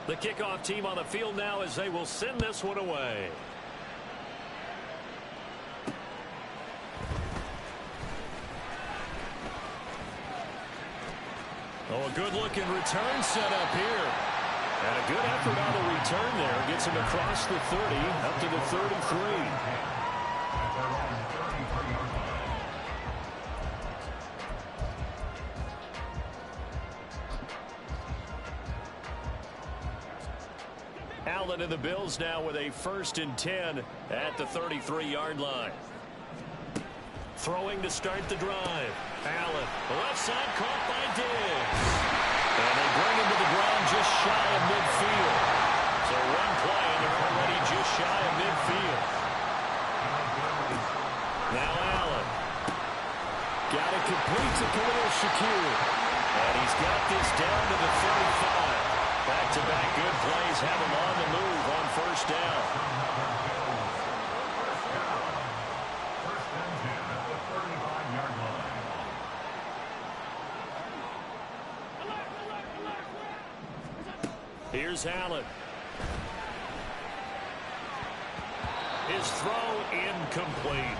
The kickoff team on the field now as they will send this one away. Oh, a good-looking return set up here. And a good effort on the return there. Gets him across the 30, up to the 33. Allen and the Bills now with a 1st and 10 at the 33-yard line. Throwing to start the drive. Allen, left side caught by Diggs. And they bring him to the ground just shy of midfield. So one play and they're already just shy of midfield. Now Allen. Got it complete to Khalil Shakir. And he's got this down to the 35. Back-to-back good plays have him on the move on 1st down. Here's Allen. His throw incomplete.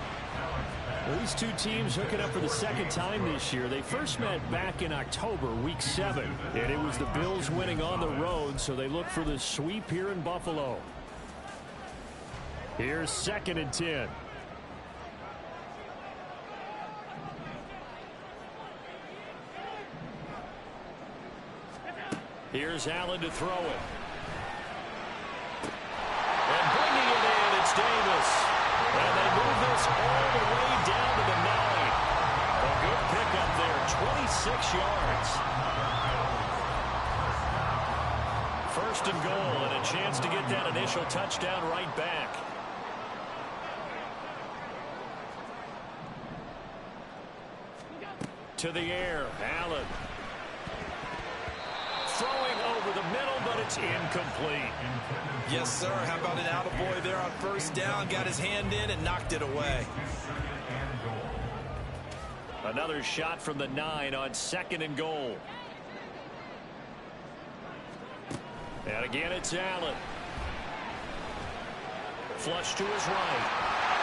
Well, these two teams hooking up for the 2nd time this year. They first met back in October, week 7. And it was the Bills winning on the road, so they look for the sweep here in Buffalo. Here's 2nd and 10. Here's Allen to throw it. And bringing it in, it's Davis. And they move this all the way down to the 9. A good pickup there, 26 yards. 1st and goal, and a chance to get that initial touchdown right back. To the air, Allen. Throwing over the middle, but it's incomplete. Yes, sir. How about an attaboy there on 1st down? Got his hand in and knocked it away. Another shot from the 9 on 2nd and goal. And again, it's Allen. Flush to his right.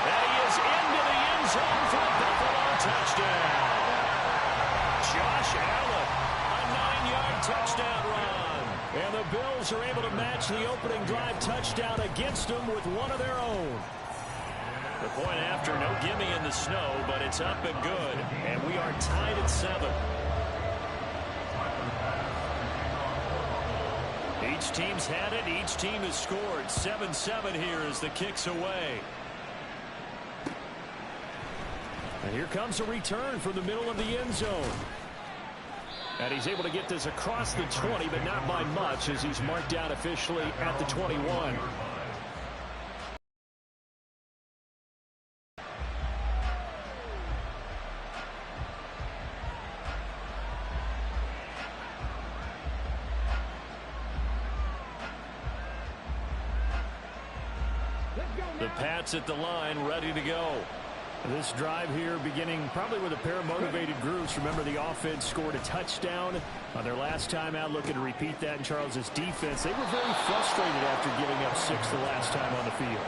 And he is into the end zone for a Buffalo touchdown. Josh Allen, a 9-yard touchdown run. And the Bills are able to match the opening drive touchdown against them with one of their own. The point after, no gimme in the snow, but it's up and good. And we are tied at 7. Each team's had it. Each team has scored. 7-7 here as the kick's away. And here comes a return from the middle of the end zone. And he's able to get this across the 20, but not by much as he's marked down officially at the 21. The Pats at the line, ready to go. This drive here beginning probably with a pair of motivated groups. Remember, the offense scored a touchdown on their last time out. Looking to repeat that in Charles's defense. They were very frustrated after giving up 6 the last time on the field.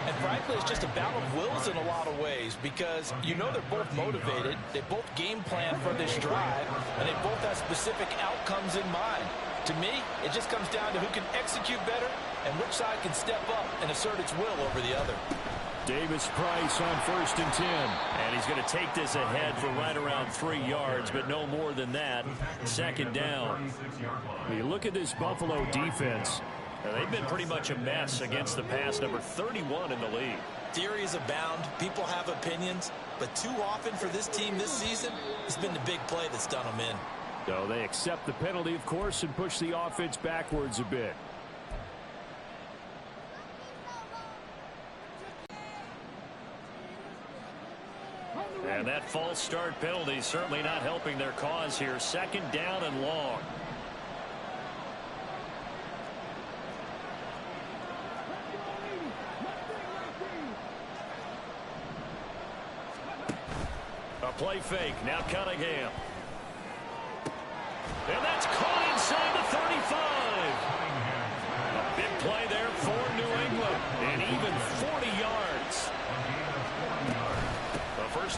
And frankly, it's just a battle of wills in a lot of ways because you know they're both motivated. They both game plan for this drive, and they both have specific outcomes in mind. To me, it just comes down to who can execute better and which side can step up and assert its will over the other. Davis-Price on 1st and 10. And he's going to take this ahead for right around 3 yards, but no more than that. 2nd down. When you look at this Buffalo defense, they've been pretty much a mess against the pass, number 31 in the league. Theories abound. People have opinions. But too often for this team this season, it's been the big play that's done them in. So they accept the penalty, of course, and push the offense backwards a bit. And that false start penalty certainly not helping their cause here. 2nd down and long. A play fake. Now Cunningham. And that's caught inside the 35.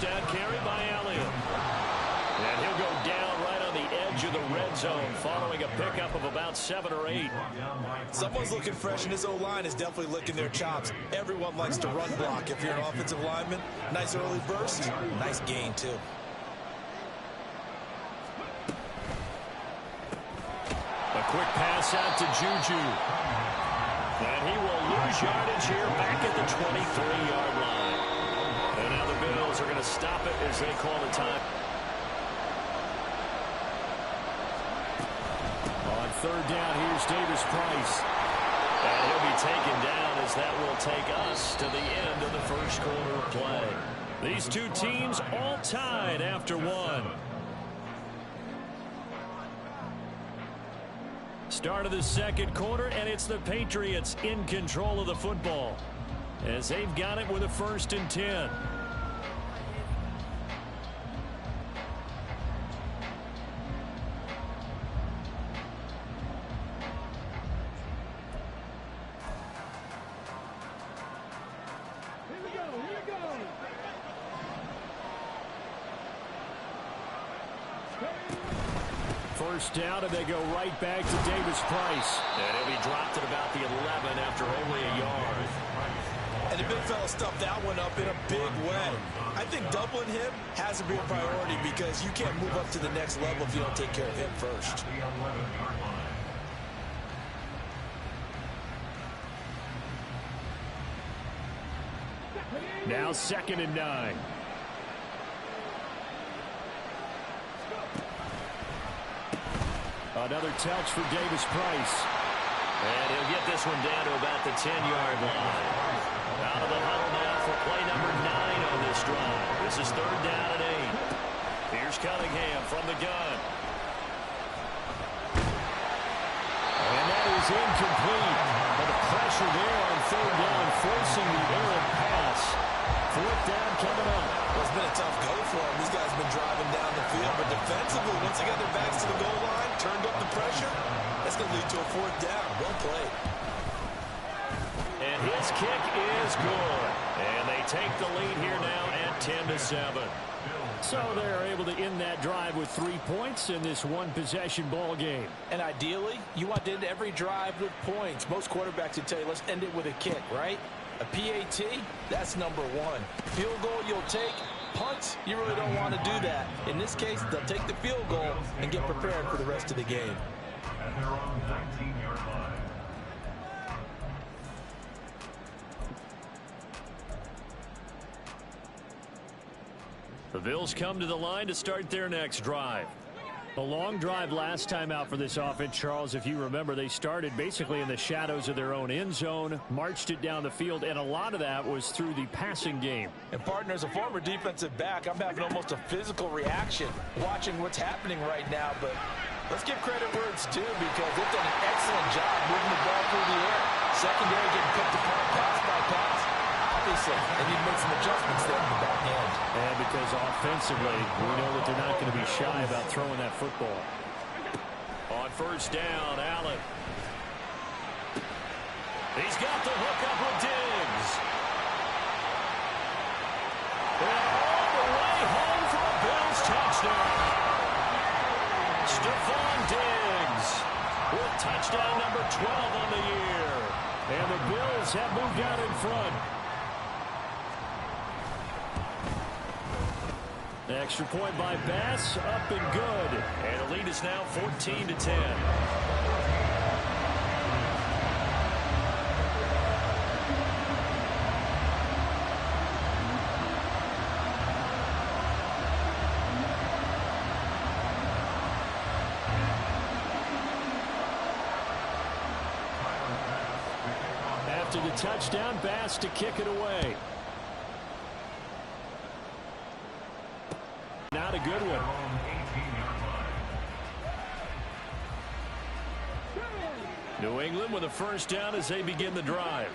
first down carry by Elliott. And he'll go down right on the edge of the red zone following a pickup of about 7 or 8. Someone's looking fresh, and his O-line is definitely licking their chops. Everyone likes to run block. If you're an offensive lineman, nice early burst, nice gain, too. A quick pass out to Juju. And he will lose yardage here back at the 23-yard line. And now the Bills are going to stop it as they call the time. On third down, here's Davis Price. And he'll be taken down as that will take us to the end of the first quarter of play. These two teams all tied after one. Start of the second quarter, and it's the Patriots in control of the football as they've got it with a 1st and 10. First down, and they go right back to Davis Price. And he'll be dropped at about the 11 after only a yard. And the big fella stuffed that one up in a big way. I think doubling him has to be a priority because you can't move up to the next level if you don't take care of him first. Now 2nd and 9. Another touch for Davis Price. And he'll get this one down to about the 10-yard line. Out of the huddle now for play number 9 on this drive. This is 3rd down and 8. Here's Cunningham from the gun. And that is incomplete. But the pressure there on 3rd down, forcing the errant pass. 4th down coming up. Well, it's been a tough go for them. These guys have been driving down the field, but defensively, once they got their backs to the goal line, turned up the pressure, that's going to lead to a 4th down. Well played. And his kick is good. And they take the lead here now at 10-7. So they're able to end that drive with 3 points in this one-possession ball game. And ideally, you want to end every drive with points. Most quarterbacks would tell you, let's end it with a kick, right? A PAT, that's number 1. Field goal you'll take. Punts, you really don't want to do that. In this case, they'll take the field goal and get prepared for the rest of the game. At their own 19-yard line. The Bills come to the line to start their next drive. A long drive last time out for this offense, Charles. If you remember, they started basically in the shadows of their own end zone, marched it down the field, and a lot of that was through the passing game. And partner, as a former defensive back, I'm having almost a physical reaction watching what's happening right now. But let's give credit where it's due because they've done an excellent job moving the ball through the air. Secondary getting picked apart pass by pass. Obviously, they need to make some adjustments there in the back end. And because offensively, we know that they're not going to be shy about throwing that football. On first down, Allen. He's got the hook up with Diggs. And all the way home for a Bills touchdown. Stephon Diggs with touchdown number 12 on the year. And the Bills have moved out in front. Extra point by Bass, up and good. And the lead is now 14-10. After the touchdown, Bass to kick it away. Not a good one. New England with a first down as they begin the drive.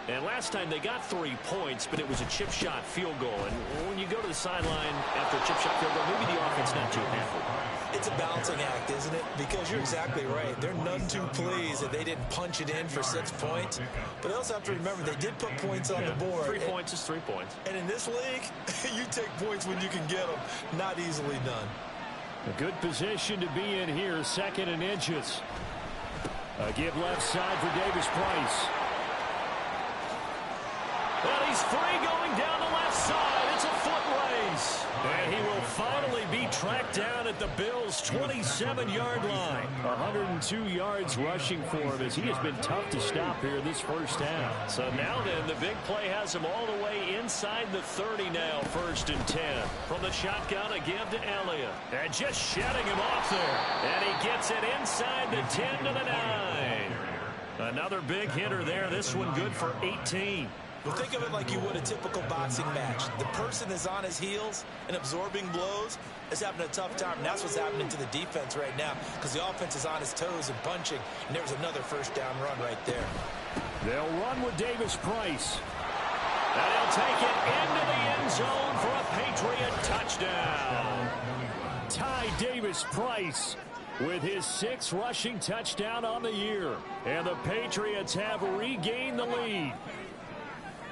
And last time they got 3 points, but it was a chip shot field goal. And when you go to the sideline after a chip shot field goal, maybe the offense not too happy. It's a balancing act, isn't it? Because you're exactly right. They're none too pleased that they didn't punch it in for 6 points. But they also have to remember they did put points on the board. 3 points is 3 points. And in this league, you take points when you can get them. Not easily done. A good position to be in here, 2nd and inches. A give left side for Davis Price. And he's free going down the left side. It's a foot race. And he will finally be tracked down at the Bills' 27-yard line. 102 yards rushing for him as he has been tough to stop here this first half. So now then, the big play has him all the way inside the 30 now, 1st and 10. From the shotgun, a give to Elliott. And just shutting him off there. And he gets it inside the 10 to the 9. Another big hitter there. This one good for 18. Well, think of it like you would a typical boxing match. The person is on his heels and absorbing blows is having a tough time. And that's what's happening to the defense right now because the offense is on his toes and punching. And there's another first down run right there. They'll run with Davis Price. And he'll take it into the end zone for a Patriot touchdown. Ty Davis Price with his 6th rushing touchdown on the year. And the Patriots have regained the lead.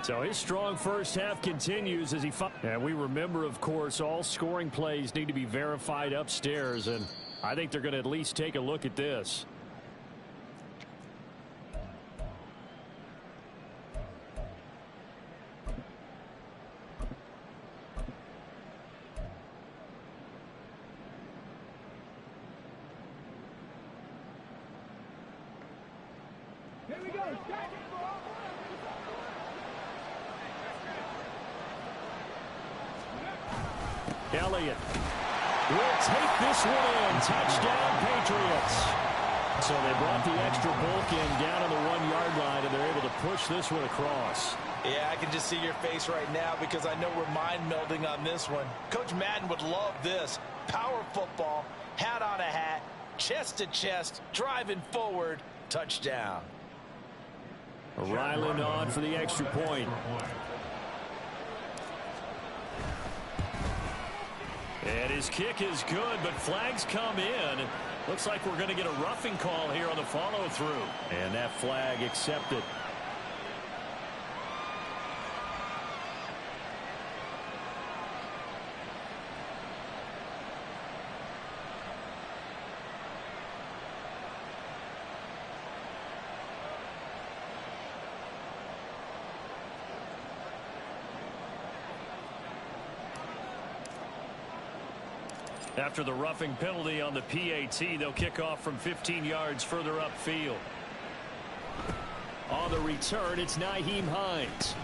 So his strong first half continues as he and we remember, of course, all scoring plays need to be verified upstairs, and I think they're going to at least take a look at this. Here we go. Elliott will take this one in. Touchdown, Patriots. So they brought the extra bulk in down on the 1-yard line, and they're able to push this one across. Yeah, I can just see your face right now because I know we're mind melding on this one. Coach Madden would love this. Power football, hat on a hat, chest to chest, driving forward, touchdown. Ryland on for the extra point. And his kick is good, but flags come in. Looks like we're going to get a roughing call here on the follow-through. And that flag accepted. After the roughing penalty on the PAT, they'll kick off from 15 yards further upfield. On the return, it's Nyheim Hines.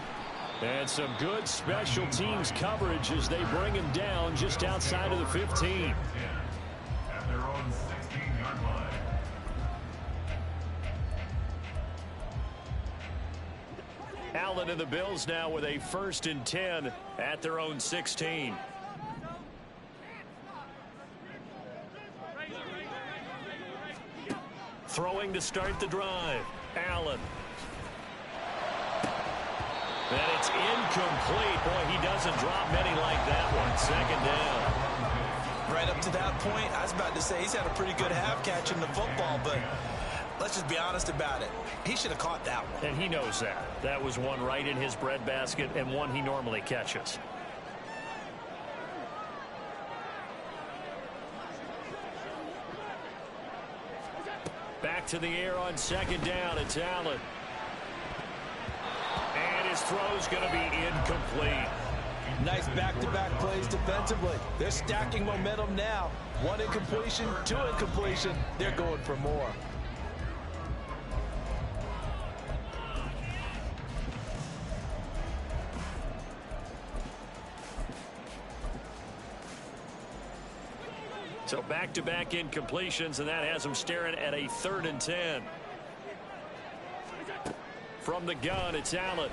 And some good special teams coverage as they bring him down just outside of the 15. At their own 16-yard line. Allen and the Bills now with a 1st and 10 at their own 16. Throwing to start the drive. Allen. And it's incomplete. Boy, he doesn't drop many like that one. 2nd down. Right up to that point, I was about to say he's had a pretty good half catching the football, but let's just be honest about it. He should have caught that one. And he knows that. That was one right in his breadbasket and one he normally catches. Back to the air on 2nd down. It's Allen. And his throw's going to be incomplete. Nice back-to-back plays defensively. They're stacking momentum now. 1 incompletion, 2 incompletion. They're going for more. So back-to-back incompletions, and that has them staring at a 3rd and 10. From the gun, it's Allen.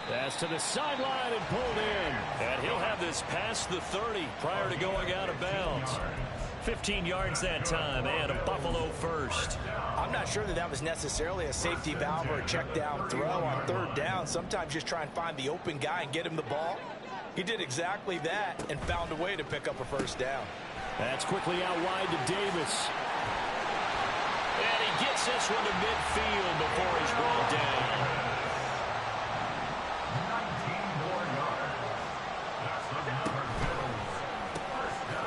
Pass to the sideline and pulled in. And he'll have this past the 30 prior to going out of bounds. 15 yards that time, and a Buffalo first. I'm not sure that was necessarily a safety valve or a check down throw on 3rd down. Sometimes just try and find the open guy and get him the ball. He did exactly that and found a way to pick up a first down. That's quickly out wide to Davis. And he gets this one to midfield before he's brought down. 19 more yards. That's the number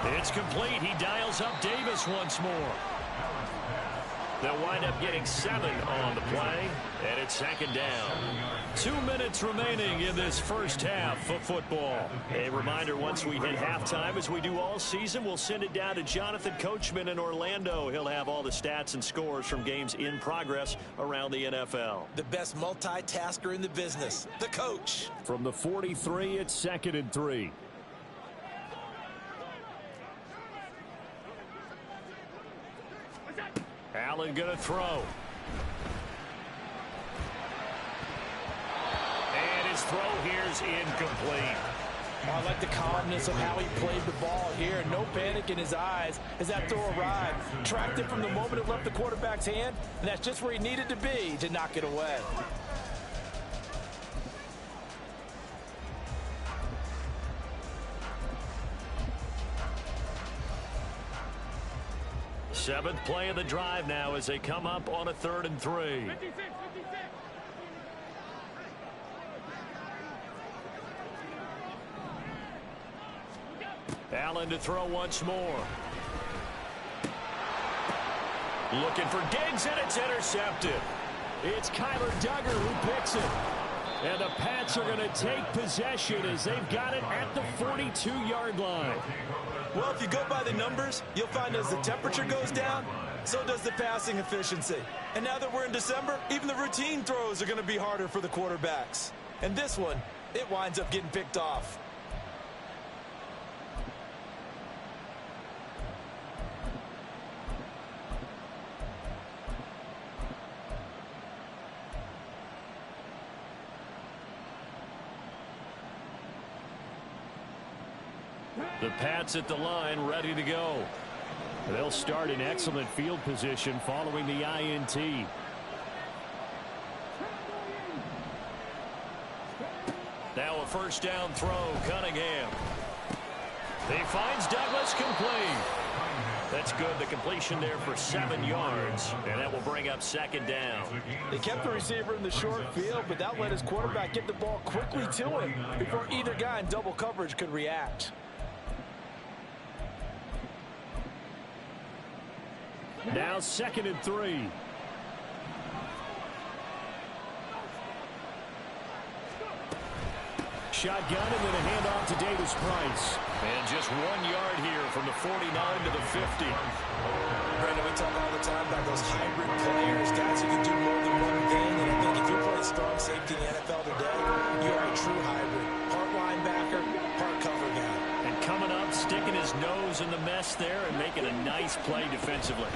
Bills. It's complete. He dials up Davis once more. They'll wind up getting 7 on the play, and it's second down. 2 minutes remaining in this first half of football. A reminder, once we hit halftime, as we do all season, we'll send it down to Jonathan Coachman in Orlando. He'll have all the stats and scores from games in progress around the NFL. The best multitasker in the business, the coach. From the 43, it's 2nd and 3. Allen going to throw. And his throw here's incomplete. I like the calmness of how he played the ball here. No panic in his eyes as that throw arrived. Tracked it from the moment it left the quarterback's hand, and that's just where he needed to be to knock it away. Seventh play of the drive now as they come up on a 3rd and 3. 56. Allen to throw once more. Looking for Diggs, and it's intercepted. It's Kyler Duggar who picks it. And the Pats are going to take possession as they've got it at the 42-yard line. Well, if you go by the numbers, you'll find as the temperature goes down, so does the passing efficiency. And now that we're in December, even the routine throws are going to be harder for the quarterbacks. And this one, it winds up getting picked off. The Pats at the line, ready to go. They'll start in excellent field position following the INT. Now a first down throw, Cunningham. He finds Douglas complete. That's good. The completion there for 7 yards, and that will bring up 2nd down. They kept the receiver in the short field, but that let his quarterback get the ball quickly to him before either guy in double coverage could react. Now 2nd and 3. Shotgun and then a handoff to Davis Price. And just 1 yard here from the 49 to the 50. Brandon, we talk all the time about those hybrid players, guys who can do more than one thing. And I think if you're playing strong safety in the NFL today, you are a true hybrid. Part linebacker, part cover guy. And coming up, sticking his nose in the mess there and making a nice play defensively.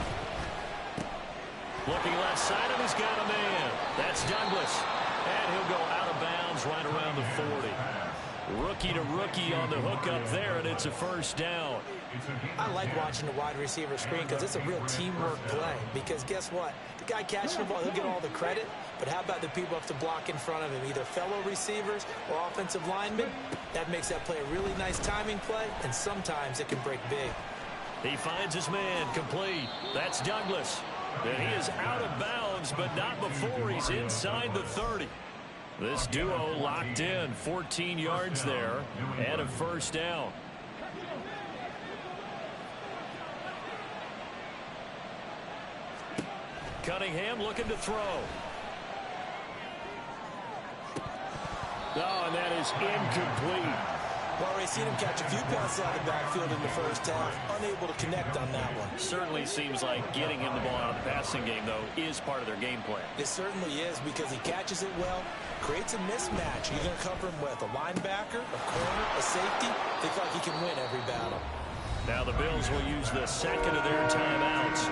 Looking left side, and he's got a man. That's Douglas. And he'll go out of bounds right around the 40. Rookie to rookie on the hookup there, and it's a first down. I like watching the wide receiver screen because it's a real teamwork play. Because guess what? The guy catching the ball, he'll get all the credit. But how about the people who have to block in front of him, either fellow receivers or offensive linemen? That makes that play a really nice timing play, and sometimes it can break big. He finds his man complete. That's Douglas. And he is out of bounds, but not before he's inside the 30. This duo locked in, 14 yards there, and a first down. Cunningham looking to throw. Oh, and that is incomplete. Well, we've seen him catch a few passes out of the backfield in the first half. Unable to connect on that one. Certainly seems like getting him the ball out of the passing game, though, is part of their game plan. It certainly is because he catches it well, creates a mismatch. You're going to cover him with a linebacker, a corner, a safety. They feel like he can win every battle. Now the Bills will use the second of their timeouts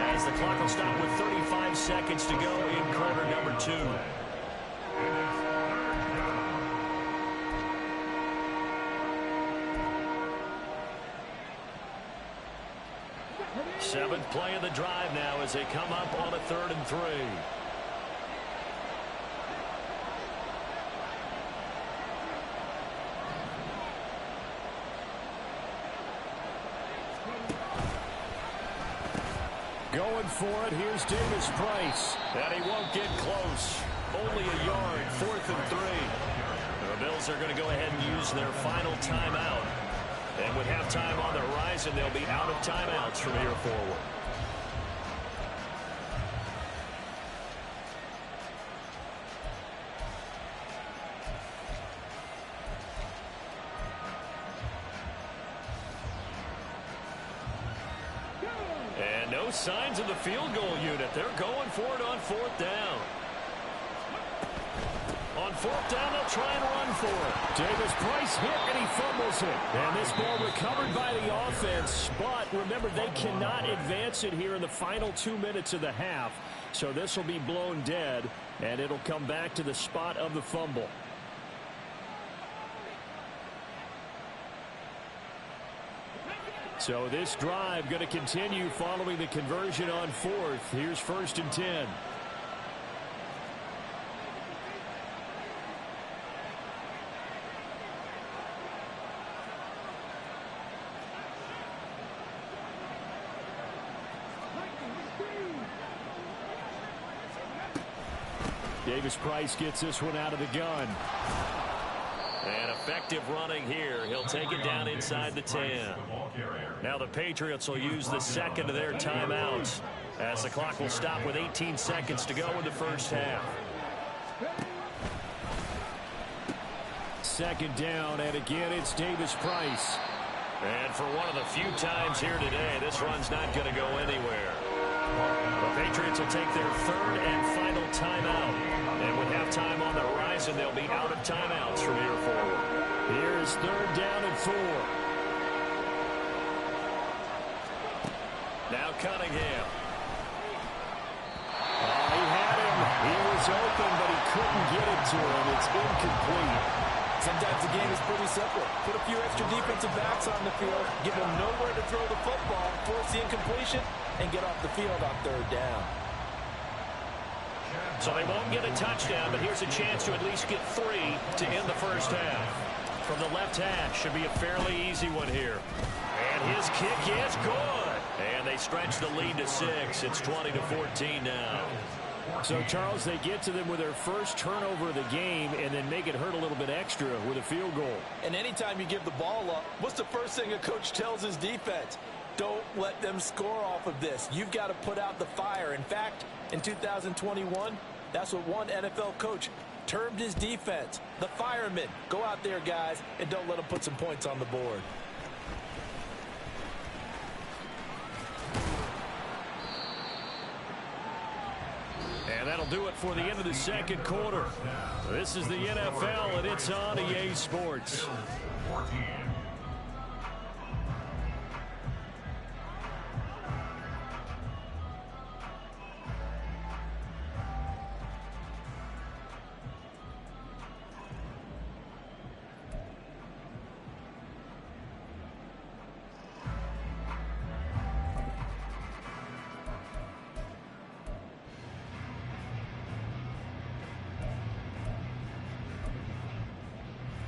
as the clock will stop with 35 seconds to go in quarter number 2. Seventh play of the drive now as they come up on a 3rd and 3. for it. Here's Davis Price. And he won't get close. Only a yard, 4th and 3. The Bills are going to go ahead and use their final timeout. And with halftime on the horizon, they'll be out of timeouts from here forward. And no signs of the field goal unit. They're going for it on 4th down. On 4th down, they'll try and run for it. Davis Price hit, and he fumbles it. And this ball recovered by the offense. But remember, they cannot advance it here in the final 2 minutes of the half. So this will be blown dead, and it'll come back to the spot of the fumble. So this drive going to continue following the conversion on 4th. Here's 1st and 10. Davis Price gets this one out of the gun. And effective running here. He'll take it down inside the 10. Now the Patriots will use the second of their timeouts as the clock will stop with 18 seconds to go in the first half. 2nd down, and again it's Davis Price. And for one of the few times here today, this run's not going to go anywhere. The Patriots will take their 3rd and final timeout. And with halftime on the horizon, they'll be out of timeouts from here forward. Here's 3rd down and 4. Now Cunningham. He had him. He was open, but he couldn't get it to him. It's incomplete. Sometimes the game is pretty simple. Put a few extra defensive backs on the field, give them nowhere to throw the football, force the incompletion, and get off the field on 3rd down. So they won't get a touchdown, but here's a chance to at least get 3 to end the first half. From the left hash, should be a fairly easy one here. And his kick is good. And they stretch the lead to 6. It's 20-14 now. So, Charles, they get to them with their first turnover of the game and then make it hurt a little bit extra with a field goal. And anytime you give the ball up, what's the first thing a coach tells his defense? Don't let them score off of this. You've got to put out the fire. In fact, in 2021, that's what one NFL coach termed his defense. The firemen. Go out there, guys, and don't let them put some points on the board. And that'll do it for the end of the second quarter. This is the NFL, and it's on EA Sports. 14.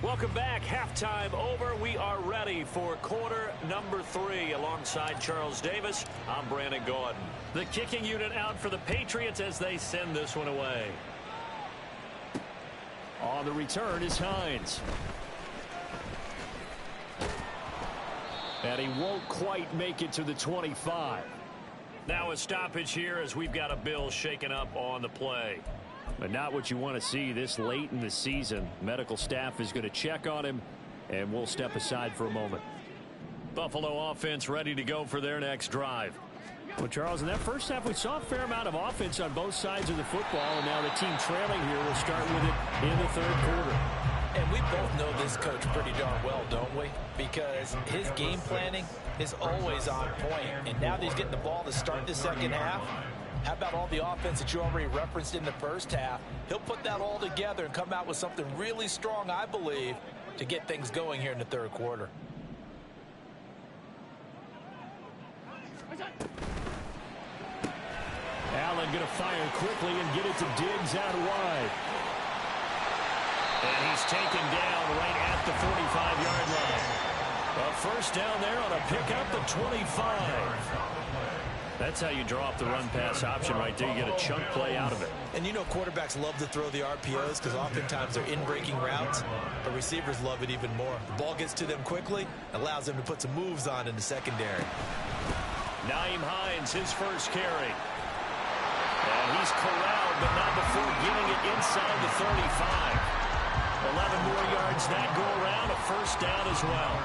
Welcome back. Halftime over. We are ready for quarter number 3 alongside Charles Davis. I'm Brandon Gaudin. The kicking unit out for the Patriots as they send this one away. On the return is Hines. And he won't quite make it to the 25. Now a stoppage here as we've got a Bill shaken up on the play. But not what you want to see this late in the season. Medical staff is going to check on him, and we'll step aside for a moment. Buffalo offense ready to go for their next drive. Well, Charles, in that first half, we saw a fair amount of offense on both sides of the football, and now the team trailing here will start with it in the third quarter. And we both know this coach pretty darn well, don't we? Because his game planning is always on point. And now that he's getting the ball to start the second half, how about all the offense that you already referenced in the first half? He'll put that all together and come out with something really strong, I believe, to get things going here in the third quarter. Allen going to fire quickly and get it to Diggs out wide. And he's taken down right at the 45-yard line. A first down there on a pickup at 25. That's how you draw up the run-pass option right there. You get a chunk play out of it. And you know quarterbacks love to throw the RPOs because oftentimes they're in-breaking routes, but receivers love it even more. The ball gets to them quickly, allows them to put some moves on in the secondary. Nyheim Hines, his first carry. And he's corralled, but not before getting it inside the 35. 11 more yards that go around, a first down as well.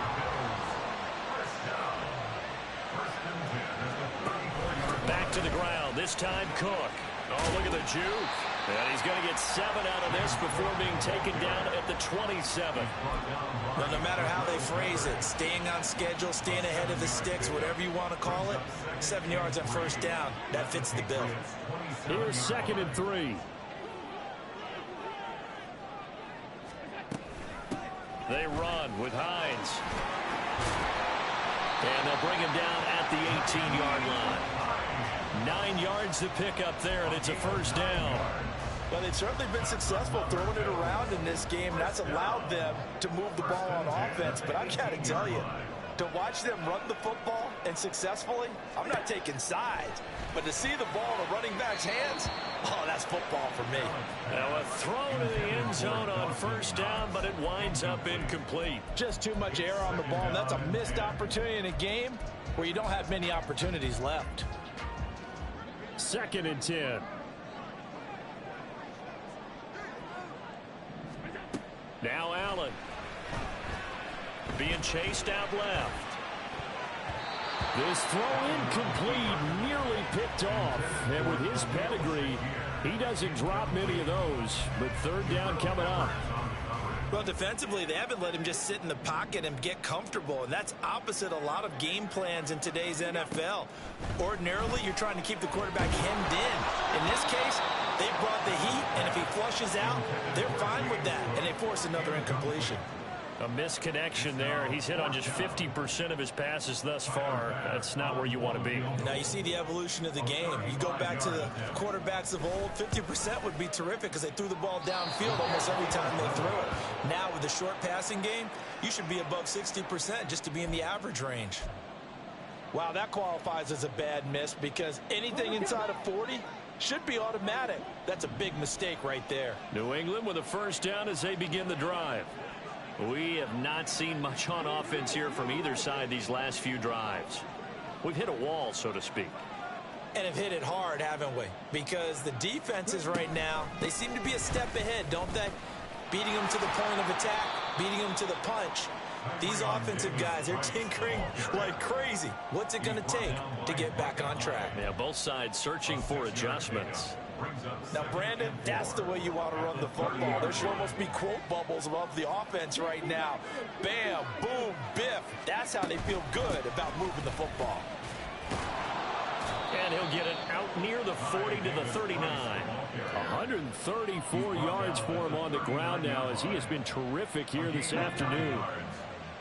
Back to the ground, this time Cook. Oh, look at the juke. And he's going to get 7 out of this before being taken down at the 27. Well, no matter how they phrase it, staying on schedule, staying ahead of the sticks, whatever you want to call it, 7 yards on first down, that fits the bill. Here's 2nd and 3. They run with Hines. And they'll bring him down at the 18-yard line. 9 yards to pick up there, and it's a first down. Well, they've certainly been successful throwing it around in this game. That's allowed them to move the ball on offense. But I've got to tell you, to watch them run the football and successfully, I'm not taking sides. But to see the ball in a running back's hands, oh, that's football for me. Now a throw to the end zone on first down, but it winds up incomplete. Just too much air on the ball, and that's a missed opportunity in a game where you don't have many opportunities left. 2nd and 10. Now Allen. Being chased out left. This throw incomplete, nearly picked off. And with his pedigree, he doesn't drop many of those. But 3rd down coming up. Well, defensively, they haven't let him just sit in the pocket and get comfortable, and that's opposite a lot of game plans in today's NFL. Ordinarily, you're trying to keep the quarterback hemmed in. In this case, they brought the heat, and if he flushes out, they're fine with that, and they force another incompletion. A misconnection there. He's hit on just 50% of his passes thus far. That's not where you want to be. Now, you see the evolution of the game. You go back to the quarterbacks of old, 50% would be terrific because they threw the ball downfield almost every time they threw it. Now, with the short passing game, you should be above 60% just to be in the average range. Wow, that qualifies as a bad miss because anything inside of 40 should be automatic. That's a big mistake right there. New England with a first down as they begin the drive. We have not seen much on offense here from either side these last few drives. We've hit a wall, so to speak. And have hit it hard, haven't we? Because the defenses right now, they seem to be a step ahead, don't they? Beating them to the point of attack, beating them to the punch. These offensive guys, they're tinkering like crazy. What's it going to take to get back on track? Yeah, both sides searching for adjustments. Now, Brandon, that's the way you want to run the football. There should almost be quote bubbles above the offense right now. Bam, boom, biff. That's how they feel good about moving the football. And he'll get it out near the 40 to the 39. 134 yards for him on the ground now as he has been terrific here this afternoon.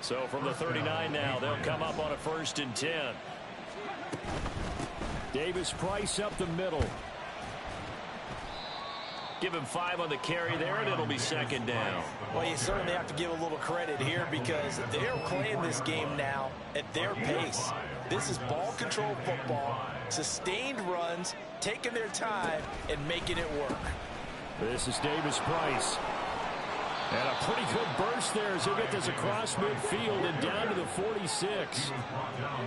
So from the 39 now, they'll come up on a 1st and 10. Davis Price up the middle. Give him 5 on the carry there, and it'll be 2nd down. Well, you certainly have to give a little credit here because they're playing this game now at their pace. This is ball control football, sustained runs, taking their time, and making it work. This is Davis Price. And a pretty good burst there as he'll get this across midfield and down to the 46.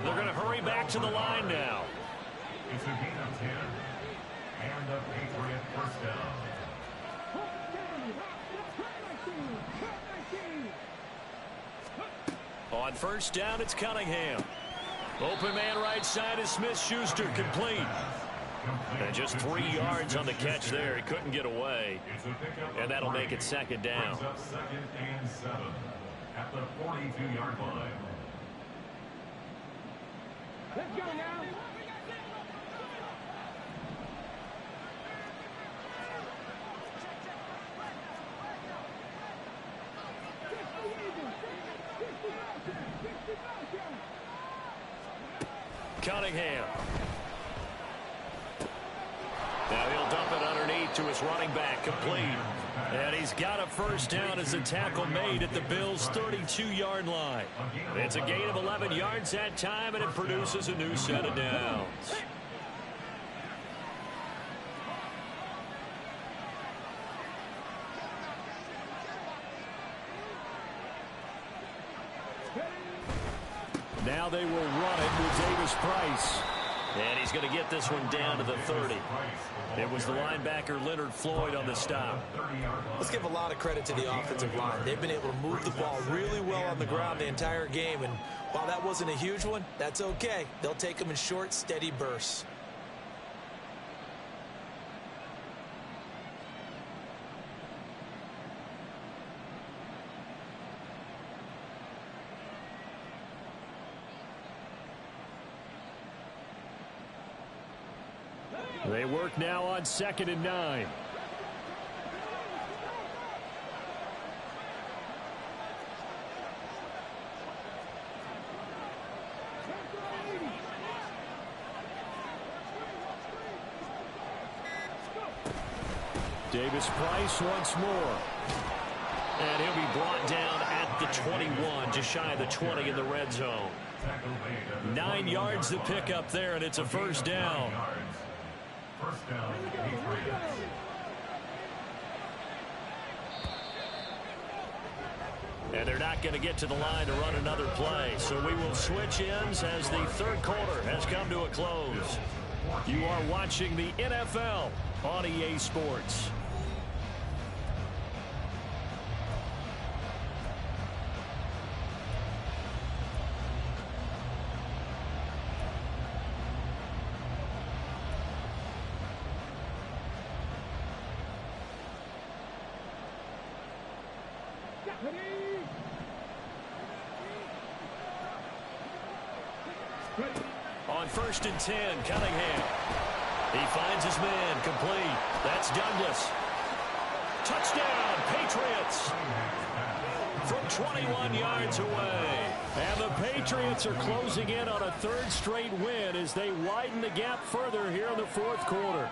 They're going to hurry back to the line now. It's a gain of 10. And the Patriot first down. On 1st down, it's Cunningham. Open man right side is Smith-Schuster, complete. And just 3 yards on the catch there. He couldn't get away. And that'll make it 2nd down. 2nd and 7 at the 42-yard line. Let's go now. Cunningham. Now he'll dump it underneath to his running back, complete. And he's got a 1st down as the tackle made at the Bills' 32-yard line. It's a gain of 11 yards that time, and it produces a new set of downs. Now they will run it with Davis Price. And he's going to get this one down to the 30. It was the linebacker Leonard Floyd on the stop. Let's give a lot of credit to the offensive line. They've been able to move the ball really well on the ground the entire game. And while that wasn't a huge one, that's okay. They'll take them in short, steady bursts. They work now on 2nd and 9. Davis Price once more. And he'll be brought down at the 21, just shy of the 20 in the red zone. 9 yards to pick up there, and it's a first down. First down, Patriots. And they're not going to get to the line to run another play. So we will switch ends as the third quarter has come to a close. You are watching the NFL on EA Sports. On 1st and 10, Cunningham. He finds his man complete. That's Douglas. Touchdown, Patriots. From 21 yards away. And the Patriots are closing in on a 3rd straight win as they widen the gap further here in the 4th quarter.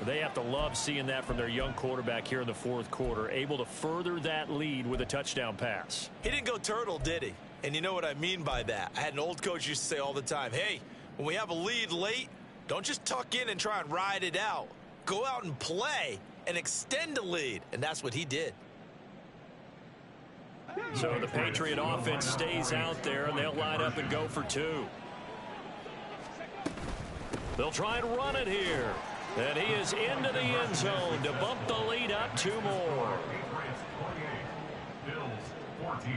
They have to love seeing that from their young quarterback here in the 4th quarter, able to further that lead with a touchdown pass. He didn't go turtle, did he? And you know what I mean by that. I had an old coach used to say all the time, hey, when we have a lead late, don't just tuck in and try and ride it out. Go out and play and extend the lead. And that's what he did. So the Patriot offense stays out there, and they'll line up and go for 2. They'll try and run it here. And he is into the end zone to bump the lead up 2 more. Patriots 28, Bills 14.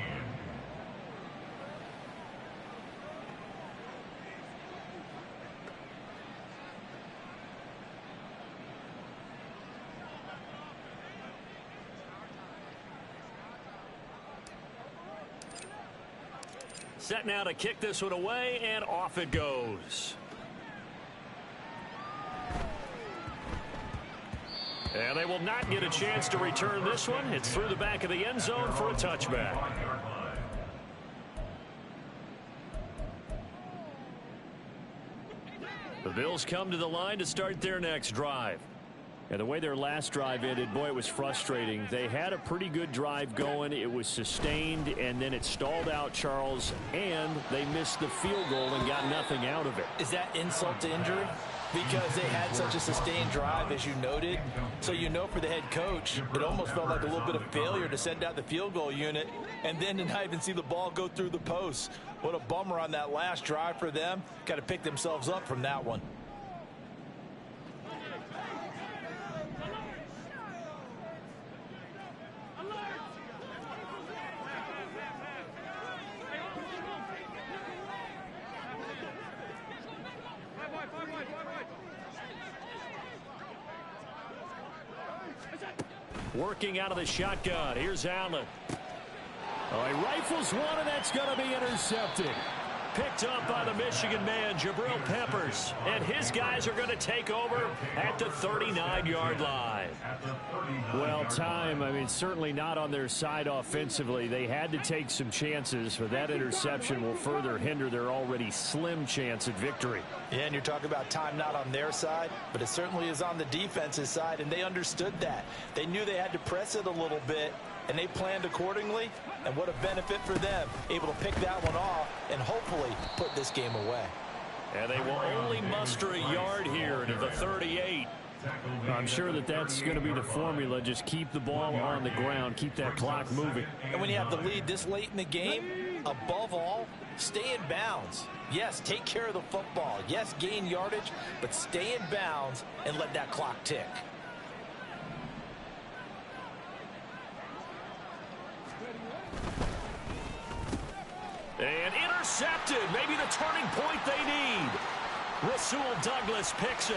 Set now to kick this one away, and off it goes. And they will not get a chance to return this one. It's through the back of the end zone for a touchback. The Bills come to the line to start their next drive. And the way their last drive ended, boy, it was frustrating. They had a pretty good drive going. It was sustained, and then it stalled out, Charles, and they missed the field goal and got nothing out of it. Is that insult to injury? Because they had such a sustained drive, as you noted. So you know for the head coach, it almost felt like a little bit of failure to send out the field goal unit and then to not even see the ball go through the post. What a bummer on that last drive for them. Got to pick themselves up from that one. Working out of the shotgun. Here's Allen. Oh, he rifles one, and that's going to be intercepted. Picked up by the Michigan man, Jabril Peppers. And his guys are going to take over at the 39-yard line. Well, time, I mean, certainly not on their side offensively. They had to take some chances, but that interception will further hinder their already slim chance at victory. Yeah, and you're talking about time not on their side, but it certainly is on the defense's side, and they understood that. They knew they had to press it a little bit, and they planned accordingly, and what a benefit for them, able to pick that one off and hopefully put this game away. And they will only muster a yard here to the 38. I'm sure that that's going to be the formula. Just keep the ball on the ground, keep that clock moving. And when you have the lead this late in the game, Above all, stay in bounds. Yes, take care of the football. Yes, gain yardage, but stay in bounds and let that clock tick. And intercepted. Maybe the turning point they need. Rasul Douglas picks it.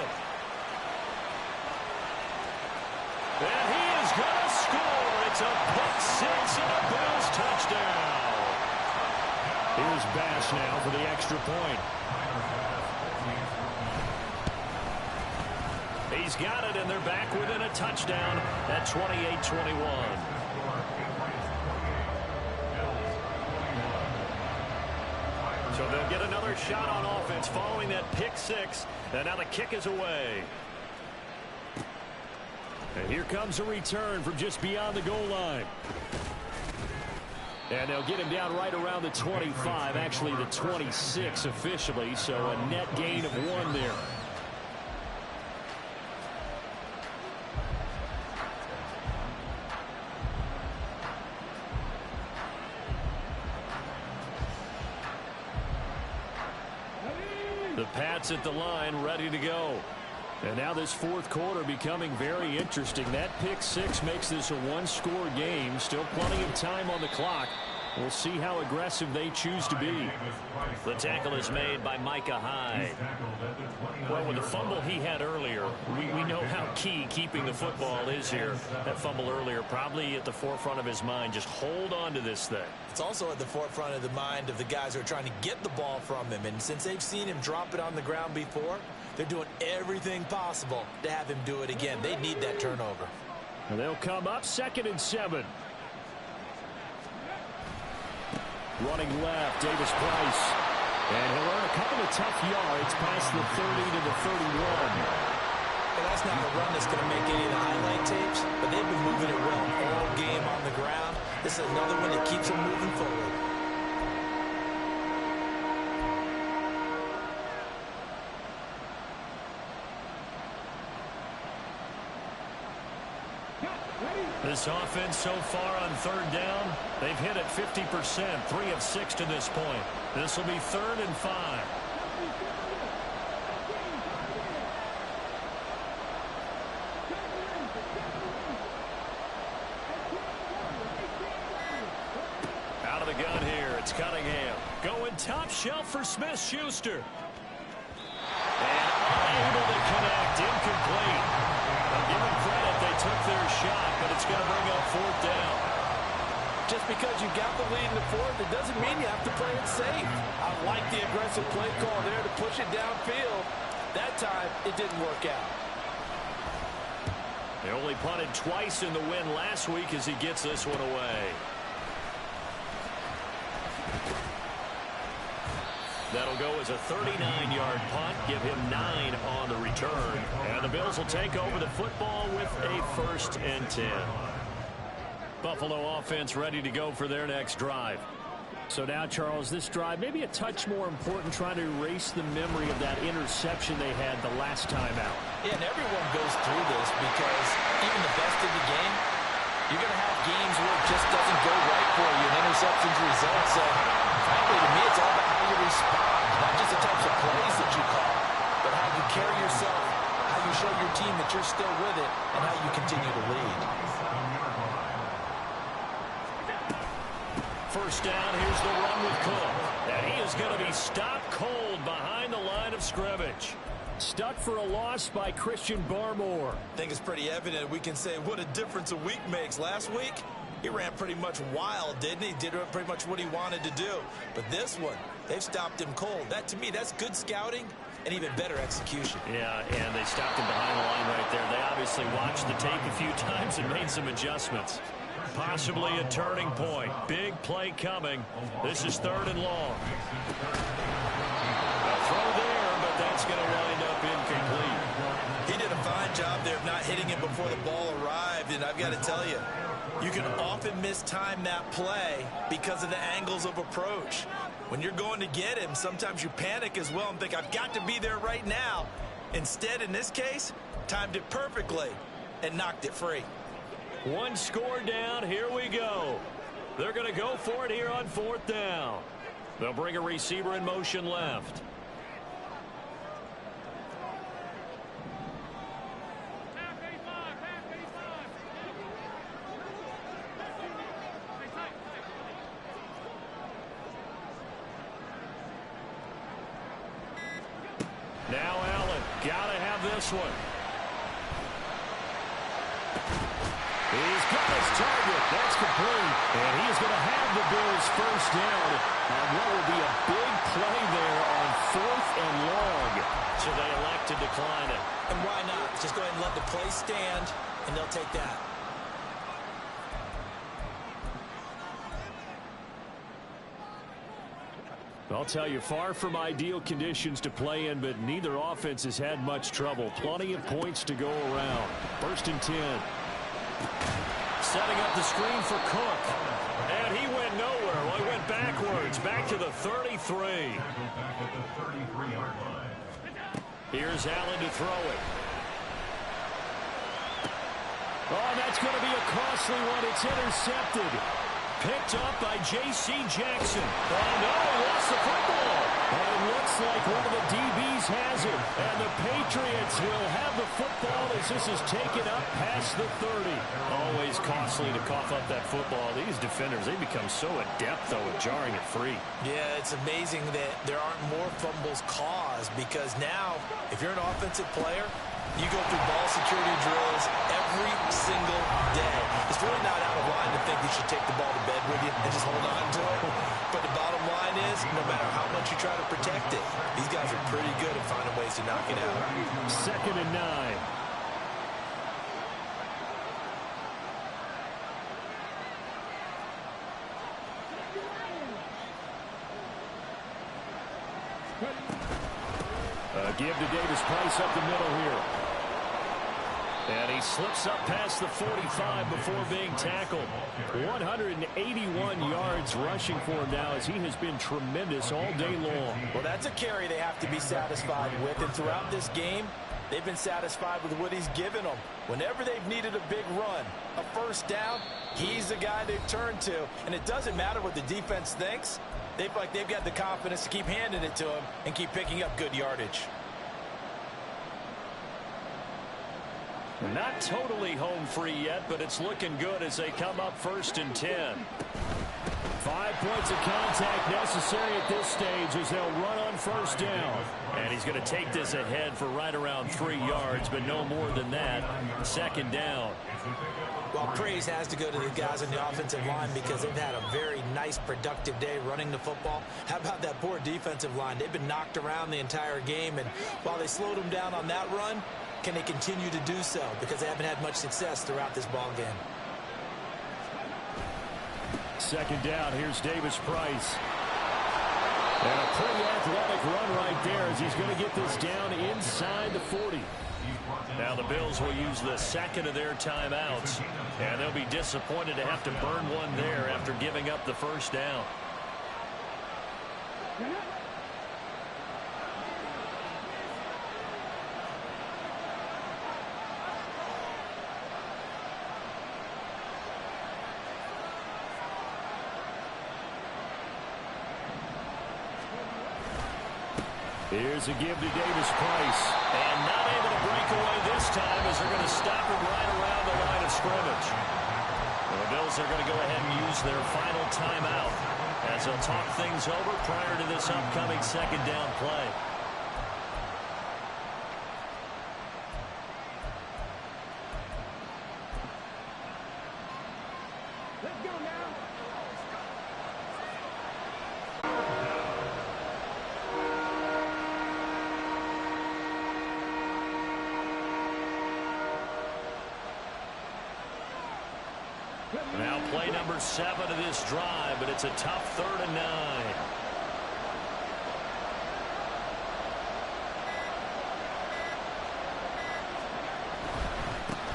And he is going to score. It's a pick six and a Bills touchdown. Here's Bass now for the extra point. He's got it, and they're back within a touchdown at 28-21. So they'll get another shot on offense following that pick six. And now the kick is away. And here comes a return from just beyond the goal line. And they'll get him down right around the 25, actually the 26 officially, so a net gain of 1 there. The Pats at the line, ready to go. And now this fourth quarter becoming very interesting. That pick six makes this a one-score game. Still plenty of time on the clock. We'll see how aggressive they choose to be. The tackle is made by Micah Hyde. Well, with the fumble he had earlier, we know how key keeping the football is here. That fumble earlier probably at the forefront of his mind. Just hold on to this thing. It's also at the forefront of the mind of the guys who are trying to get the ball from him. And since they've seen him drop it on the ground before, they're doing everything possible to have him do it again. They need that turnover. And they'll come up 2nd and 7. Running left, Davis Price. And he'll earn a couple of tough yards past the 30 to the 31. And that's not a run that's going to make any of the highlight tapes, but they've been moving it well all game on the ground. This is another one that keeps them moving forward. This offense so far on 3rd down, they've hit it 50%, 3 of 6 to this point. This will be 3rd and 5. Out of the gun here, it's Cunningham. Going top shelf for Smith-Schuster. And unable to connect, incomplete. I'll give them credit, they took their shot, but it's going to bring up 4th down. Just because you got the lead in the 4th, it doesn't mean you have to play it safe. I like the aggressive play call there to push it downfield. That time, it didn't work out. They only punted twice in the win last week as he gets this one away. That'll go as a 39-yard punt, give him 9 on the return. And the Bills will take over the football with a 1st and 10. Buffalo offense ready to go for their next drive. So now, Charles, this drive maybe a touch more important, trying to erase the memory of that interception they had the last time out. Yeah, and everyone goes through this because even the best in the game, you're going to have games where it just doesn't go right for you and interceptions result. So, frankly, to me, it's all about how you respond, not just the types of plays that you call, but how you carry yourself, how you show your team that you're still with it, and how you continue to lead. 1st down, here's the run with Cook. And he is going to be stopped cold behind the line of scrimmage. Stuck for a loss by Christian Barmore. I think it's pretty evident we can say what a difference a week makes. Last week, he ran pretty much wild, didn't he? Did pretty much what he wanted to do. But this one, they've stopped him cold. That, to me, that's good scouting and even better execution. Yeah, and they stopped him behind the line right there. They obviously watched the tape a few times and made some adjustments. Possibly a turning point. Big play coming. This is 3rd and long. A throw there, but that's going to wind up incomplete. He did a fine job there of not hitting it before the ball arrived, and I've got to tell you, you can often mistime that play because of the angles of approach. When you're going to get him, sometimes you panic as well and think, I've got to be there right now. Instead, in this case, timed it perfectly and knocked it free. 1 score down. Here we go. They're going to go for it here on 4th down. They'll bring a receiver in motion left. Now Allen, gotta have this one. He's got his target. That's complete. And he is going to have the Bills first down on what will be a big play there on 4th and long. So they elect to decline it. And why not? Just go ahead and let the play stand, and they'll take that. I'll tell you, far from ideal conditions to play in, but neither offense has had much trouble. Plenty of points to go around. 1st and 10. Setting up the screen for Cook. And he went nowhere. Well, he went backwards. Back to the 33. Here's Allen to throw it. Oh, that's going to be a costly one. It's intercepted. Picked up by J.C. Jackson. Oh, no, he lost the football. And it looks like one of the DBs has it. And the Patriots will have the football as this is taken up past the 30. Always costly to cough up that football. These defenders, they become so adept, though, at jarring it free. Yeah, it's amazing that there aren't more fumbles caused because now, if you're an offensive player, you go through ball security drills every single day. It's really not out of line to think you should take the ball to bed with you and just hold on to it. But the bottom line is, no matter how much you try to protect it, these guys are pretty good at finding ways to knock it out. 2nd and 9. Give to Davis Price up the middle here. And he slips up past the 45 before being tackled. 181 yards rushing for him now as he has been tremendous all day long. Well, that's a carry they have to be satisfied with. And throughout this game, they've been satisfied with what he's given them. Whenever they've needed a big run, a first down, he's the guy they've turned to. And it doesn't matter what the defense thinks. They feel like they've got the confidence to keep handing it to him and keep picking up good yardage. Not totally home free yet, but it's looking good as they come up 1st and 10. 5 points of contact necessary at this stage as they'll run on 1st down. And he's going to take this ahead for right around 3 yards, but no more than that. 2nd down. Well, praise has to go to the guys on the offensive line because they've had a very nice, productive day running the football. How about that poor defensive line? They've been knocked around the entire game, and while they slowed them down on that run, can they continue to do so? Because they haven't had much success throughout this ball game. 2nd down. Here's Davis Price. And a pretty athletic run right there as he's going to get this down inside the 40. Now the Bills will use the 2nd of their timeouts. And they'll be disappointed to have to burn one there after giving up the 1st down. Here's a give to Davis Price. And not able to break away this time as they're going to stop him right around the line of scrimmage. Well, the Bills are going to go ahead and use their final timeout as they'll talk things over prior to this upcoming 2nd down play. Let's go now. Now play number 7 of this drive, but it's a tough 3rd and 9.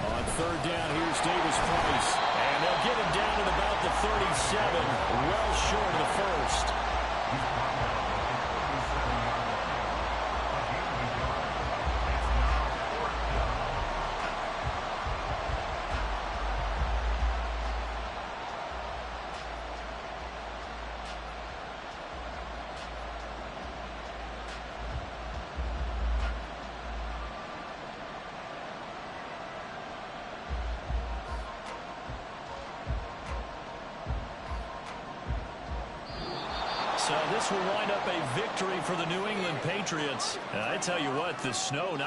On 3rd down, here's Davis Price. And they'll get him down at about the 37, well short of the 1st. So this will wind up a victory for the New England Patriots. I tell you what, the snow not